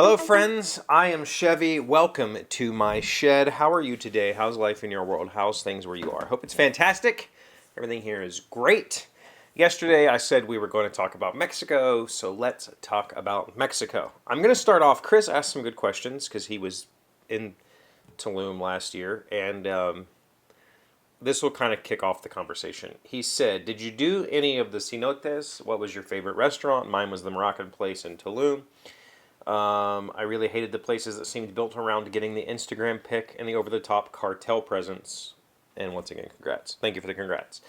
Hello, friends. I am Chevy. Welcome to my shed. How are you today? How's life in your world? How's things where you are? Hope it's fantastic. Everything here is great. Yesterday, I said we were going to talk about Mexico, so let's talk about Mexico. I'm going to start off. Chris asked some good questions because he was in Tulum last year, and this will kind of kick off the conversation. He said, "Did you do any of the cenotes? What was your favorite restaurant?" Mine was the Moroccan place in Tulum. I really hated the places that seemed built around getting the Instagram pic and the over-the-top cartel presence. And once again, congrats. Thank you for the congrats.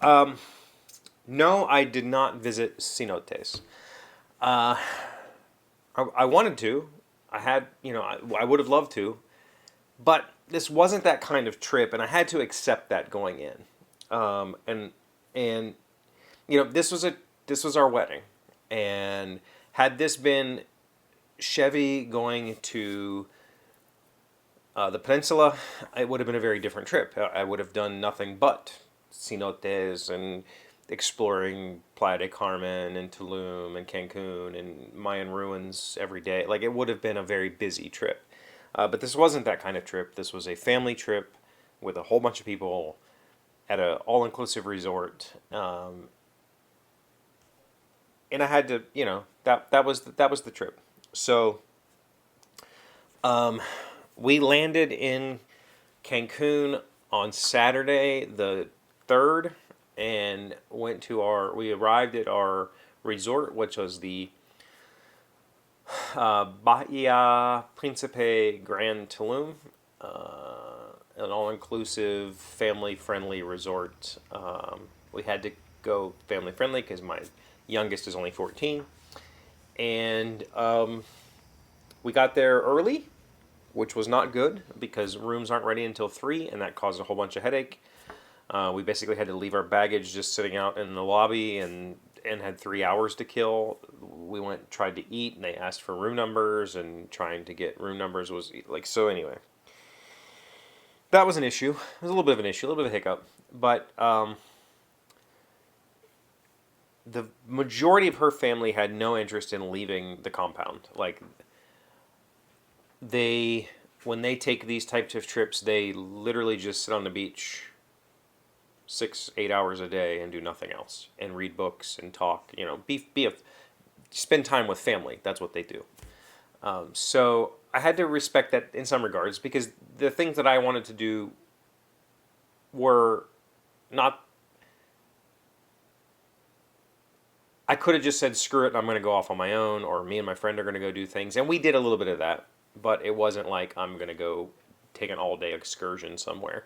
No, I did not visit cenotes. I wanted to. I would have loved to. But this wasn't that kind of trip, and I had to accept that going in. And this was our wedding, and had this been Chevy going to the peninsula, it would have been a very different trip. I would have done nothing but cenotes and exploring Playa del Carmen and Tulum and Cancun and Mayan ruins every day. Like, it would have been a very busy trip. But this wasn't that kind of trip. This was a family trip with a whole bunch of people at an all-inclusive resort. And I had to, that was the trip. So, we landed in Cancun on Saturday the 3rd and we arrived at our resort, which was the Bahia Principe Grand Tulum, an all-inclusive, family-friendly resort. We had to go family-friendly because my youngest is only 14. And we got there early, which was not good because rooms aren't ready until 3, and that caused a whole bunch of headache. We basically had to leave our baggage just sitting out in the lobby and had 3 hours to kill. We tried to eat, and they asked for room numbers, and trying to get room numbers was so anyway. That was an issue. It was a little bit of an issue, a little bit of a hiccup. But the majority of her family had no interest in leaving the compound. When they take these types of trips, they literally just sit on the beach 6-8 hours a day and do nothing else, and read books and talk. Spend time with family. That's what they do. So I had to respect that in some regards, because the things that I wanted to do were not. I could have just said, screw it, I'm going to go off on my own, or me and my friend are going to go do things. And we did a little bit of that, but it wasn't like I'm going to go take an all-day excursion somewhere.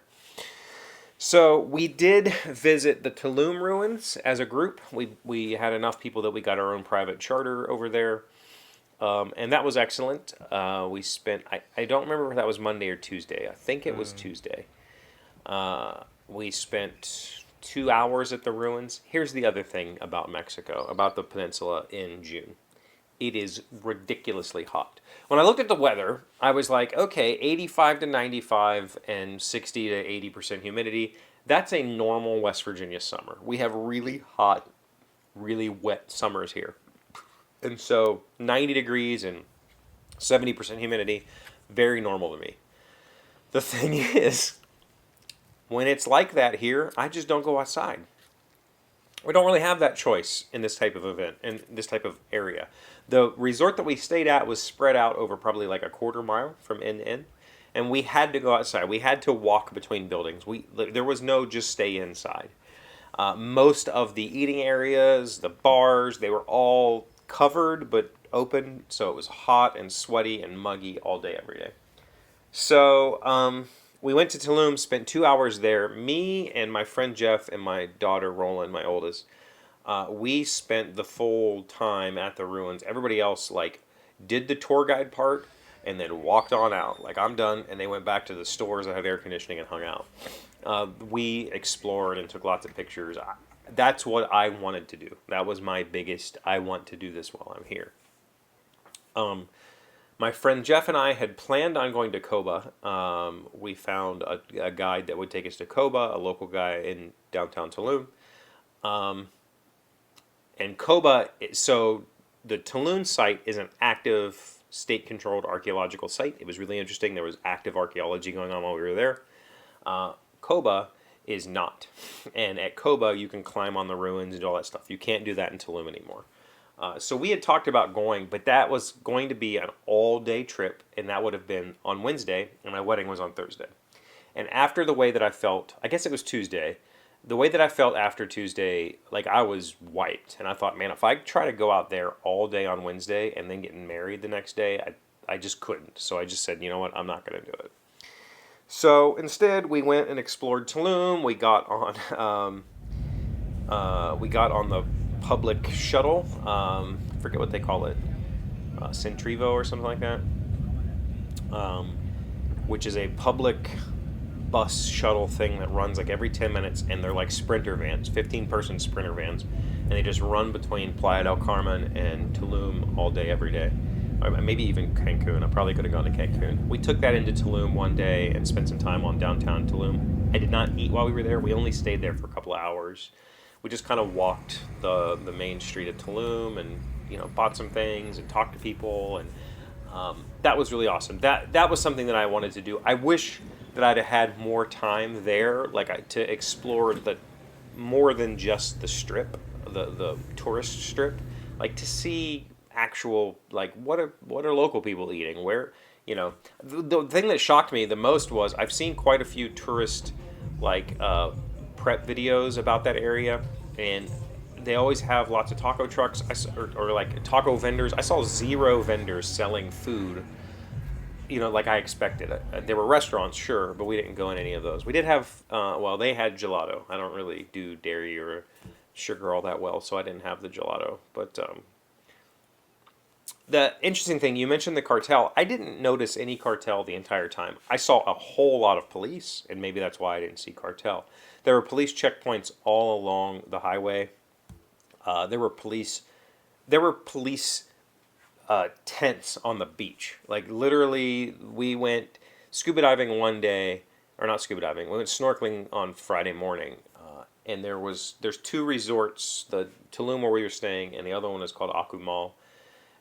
So we did visit the Tulum ruins as a group. We had enough people that we got our own private charter over there. And that was excellent. We spent, I don't remember if that was Monday or Tuesday. I think it was Tuesday. We spent 2 hours at the ruins. Here's the other thing about Mexico, about the peninsula in June. It is ridiculously hot. When I looked at the weather, I was like, okay, 85 to 95 and 60 to 80% humidity. That's a normal West Virginia summer. We have really hot, really wet summers here. And so 90 degrees and 70% humidity, very normal to me. The thing is, when it's like that here, I just don't go outside. We don't really have that choice in this type of event, in this type of area. The resort that we stayed at was spread out over probably like a quarter mile from end to end, and we had to go outside. We had to walk between buildings. There was no just stay inside. Most of the eating areas, the bars, they were all covered but open, so it was hot and sweaty and muggy all day, every day. So we went to Tulum, spent 2 hours there. Me and my friend Jeff and my daughter Roland, my oldest, we spent the full time at the ruins. Everybody else did the tour guide part and then walked on out. I'm done, and they went back to the stores that have air conditioning and hung out. We explored and took lots of pictures. That's what I wanted to do. That was my biggest, I want to do this while I'm here. My friend Jeff and I had planned on going to Coba. We found a guide that would take us to Coba, a local guy in downtown Tulum. And Coba, so the Tulum site is an active state-controlled archaeological site. It was really interesting. There was active archaeology going on while we were there. Koba is not. And at Koba, you can climb on the ruins and all that stuff. You can't do that in Tulum anymore. So we had talked about going, but that was going to be an all-day trip, and that would have been on Wednesday, and my wedding was on Thursday. And after the way that I felt, I guess it was Tuesday, the way that I felt after Tuesday, like I was wiped. And I thought, man, if I try to go out there all day on Wednesday and then get married the next day, I just couldn't. So I just said, you know what, I'm not going to do it. So instead, we went and explored Tulum. We got on the public shuttle. Forget what they call it, Centrivo or something like that, which is a public bus shuttle thing that runs like every 10 minutes, and they're like sprinter vans, 15-person sprinter vans, and they just run between Playa del Carmen and Tulum all day, every day. Or maybe even Cancun. I probably could have gone to Cancun. We took that into Tulum one day and spent some time on downtown Tulum. I did not eat while we were there. We only stayed there for a couple of hours. We just kind of walked the main street of Tulum and, you know, bought some things and talked to people, and that was really awesome. That was something that I wanted to do. I wish that I'd have had more time there, to explore the more than just the strip, the tourist strip, like to see actual, like, what are local people eating, where, you know, the thing that shocked me the most was I've seen quite a few tourist prep videos about that area, and they always have lots of taco trucks or like taco vendors. I saw 0 vendors selling food, you know, like I expected. There were restaurants, sure, but we didn't go in any of those. We did have, they had gelato. I don't really do dairy or sugar all that well, so I didn't have the gelato. But the interesting thing, you mentioned the cartel. I didn't notice any cartel the entire time. I saw a whole lot of police, and maybe that's why I didn't see cartel. There were police checkpoints all along the highway. There were police tents on the beach. Like, literally, we went scuba diving one day, or not scuba diving, we went snorkeling on Friday morning, and there's 2 resorts, the Tulum where we were staying, and the other one is called Akumal.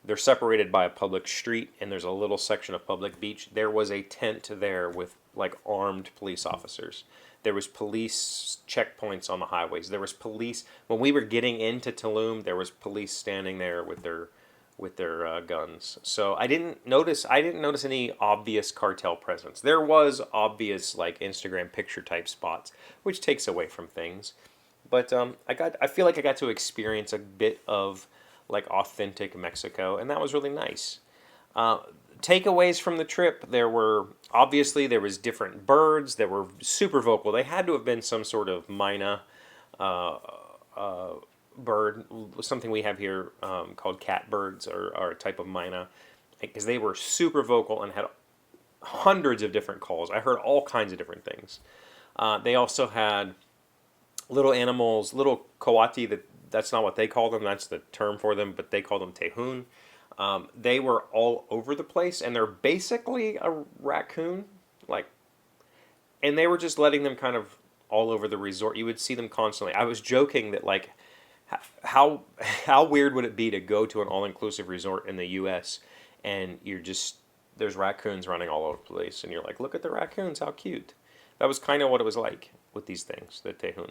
They're separated by a public street, and there's a little section of public beach. There was a tent there with, like, armed police officers. There was police checkpoints on the highways. There was police, when we were getting into Tulum, there was police standing there with their guns. So I didn't notice any obvious cartel presence. There was obvious, like, Instagram picture type spots, which takes away from things. But I feel like I got to experience a bit of, like, authentic Mexico, and that was really nice. Takeaways from the trip, there was different birds that were super vocal. They had to have been some sort of myna bird, something we have here called catbirds, or a type of myna, because they were super vocal and had hundreds of different calls. I heard all kinds of different things. They also had little animals, little coati, that's not what they call them, that's the term for them, but they call them tehun. They were all over the place, and they're basically a raccoon, and they were just letting them kind of all over the resort. You would see them constantly. I was joking that, like, how weird would it be to go to an all-inclusive resort in the U.S. and there's raccoons running all over the place, and you're like, look at the raccoons, how cute. That was kind of what it was like with these things, the tehun.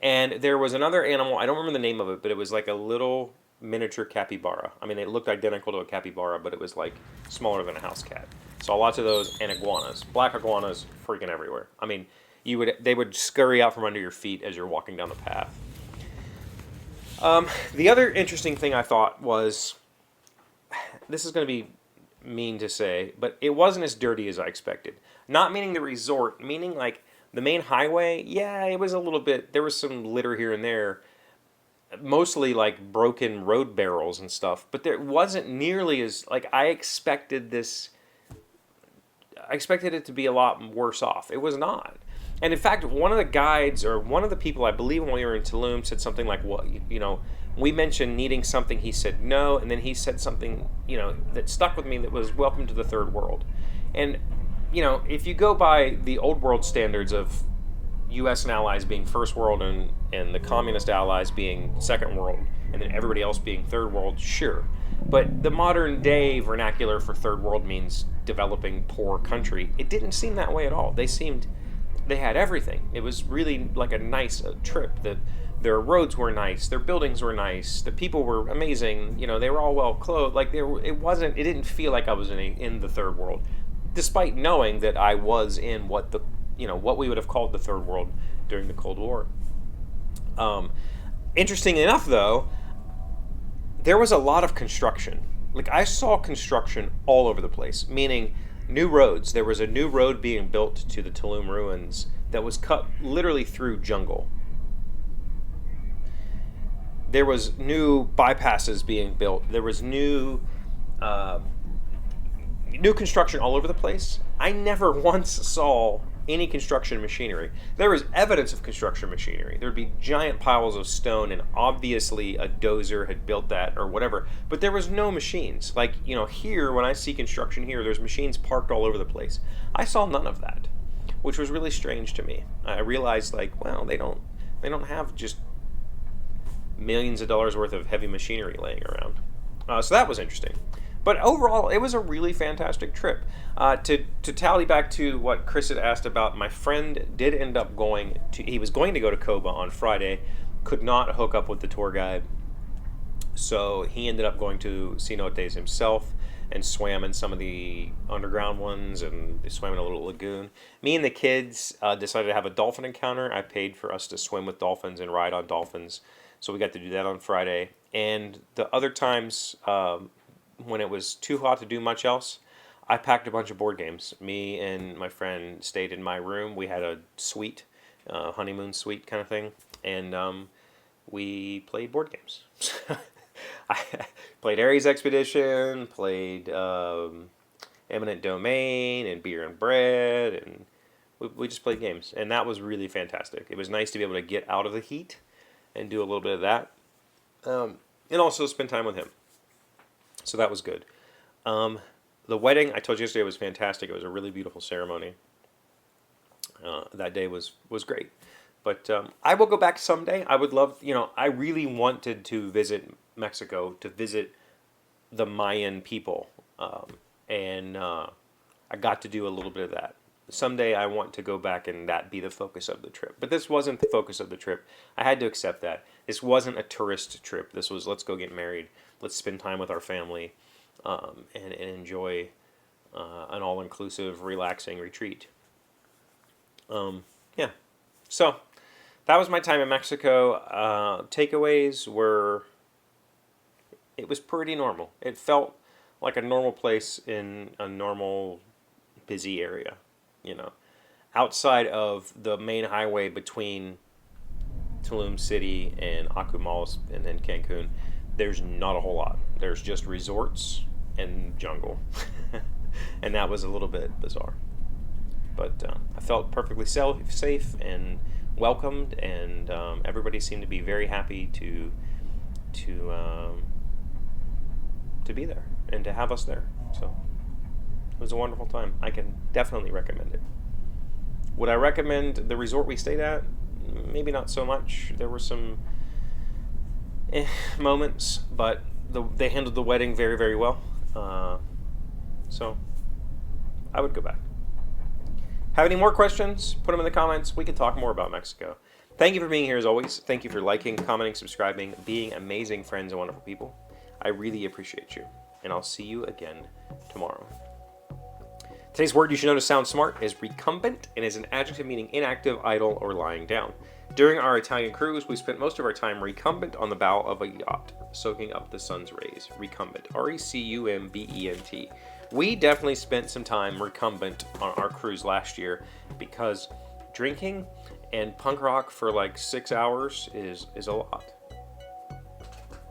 And there was another animal, I don't remember the name of it, but it was like a little miniature capybara. I mean, it looked identical to a capybara, but it was like smaller than a house cat. Saw lots of those, and iguanas. Black iguanas freaking everywhere. I mean, they would scurry out from under your feet as you're walking down the path. The other interesting thing I thought was, this is going to be mean to say, but it wasn't as dirty as I expected. Not meaning the resort, meaning like the main highway. Yeah, it was a little bit, there was some litter here and there, mostly like broken road barrels and stuff, but there wasn't nearly as, like, I expected it to be a lot worse off. It was not. And in fact, one of the guides, or one of the people, I believe when we were in Tulum, said something like, well, you know, we mentioned needing something, he said no, and then he said something, you know, that stuck with me, that was welcome to the third world. And, you know, if you go by the old world standards of U.S. and allies being first world, and the communist allies being second world, and then everybody else being third world, sure. But the modern day vernacular for third world means developing poor country. It didn't seem that way at all. They had everything. It was really like a nice trip. Their roads were nice, their buildings were nice, the people were amazing. They were all well clothed. Like it didn't feel like I was in the third world, despite knowing that I was in what we would have called the third world during the Cold War. Interesting enough, though, there was a lot of construction. Like, I saw construction all over the place, meaning new roads. There was a new road being built to the Tulum ruins that was cut literally through jungle. There was new bypasses being built. There was new construction all over the place. I never once saw any construction machinery. There was evidence of construction machinery. There would be giant piles of stone, and obviously a dozer had built that or whatever, but there was no machines. Like, here, when I see construction here, there's machines parked all over the place. I saw none of that, which was really strange to me. I realized, they don't have just millions of dollars worth of heavy machinery laying around. So that was interesting. But overall, it was a really fantastic trip. To tally back to what Chris had asked about, my friend did end up he was going to go to Coba on Friday, could not hook up with the tour guide. So he ended up going to cenotes himself and swam in some of the underground ones and swam in a little lagoon. Me and the kids decided to have a dolphin encounter. I paid for us to swim with dolphins and ride on dolphins. So we got to do that on Friday. And the other times, when it was too hot to do much else, I packed a bunch of board games. Me and my friend stayed in my room. We had a suite, honeymoon suite kind of thing, and we played board games. I played Ares Expedition, played Eminent Domain, and Beer and Bread, and we just played games, and that was really fantastic. It was nice to be able to get out of the heat and do a little bit of that, and also spend time with him. So that was good. The wedding, I told you yesterday, was fantastic. It was a really beautiful ceremony. That day was great. But I will go back someday. I would love, I really wanted to visit Mexico, to visit the Mayan people. And I got to do a little bit of that. Someday I want to go back and that be the focus of the trip. But this wasn't the focus of the trip. I had to accept that. This wasn't a tourist trip. This was, let's go get married. Let's spend time with our family and enjoy an all-inclusive, relaxing retreat. Yeah. So that was my time in Mexico. Takeaways were, it was pretty normal. It felt like a normal place in a normal, busy area, outside of the main highway between Tulum City and Akumal and then Cancun. There's not a whole lot. There's just resorts and jungle. And that was a little bit bizarre. But I felt perfectly safe and welcomed, and everybody seemed to be very happy to be there and to have us there. So it was a wonderful time. I can definitely recommend it. Would I recommend the resort we stayed at? Maybe not so much. There were some moments, but they handled the wedding very, very well. So I would go back. Have any more questions? Put them in the comments. We can talk more about Mexico. Thank you for being here as always. Thank you for liking, commenting, subscribing, being amazing friends and wonderful people. I really appreciate you. And I'll see you again tomorrow. Today's word you should know to sound smart is recumbent, and is an adjective meaning inactive, idle, or lying down. During our Italian cruise, we spent most of our time recumbent on the bow of a yacht, soaking up the sun's rays. Recumbent. R-E-C-U-M-B-E-N-T. We definitely spent some time recumbent on our cruise last year because drinking and punk rock for like 6 hours is a lot.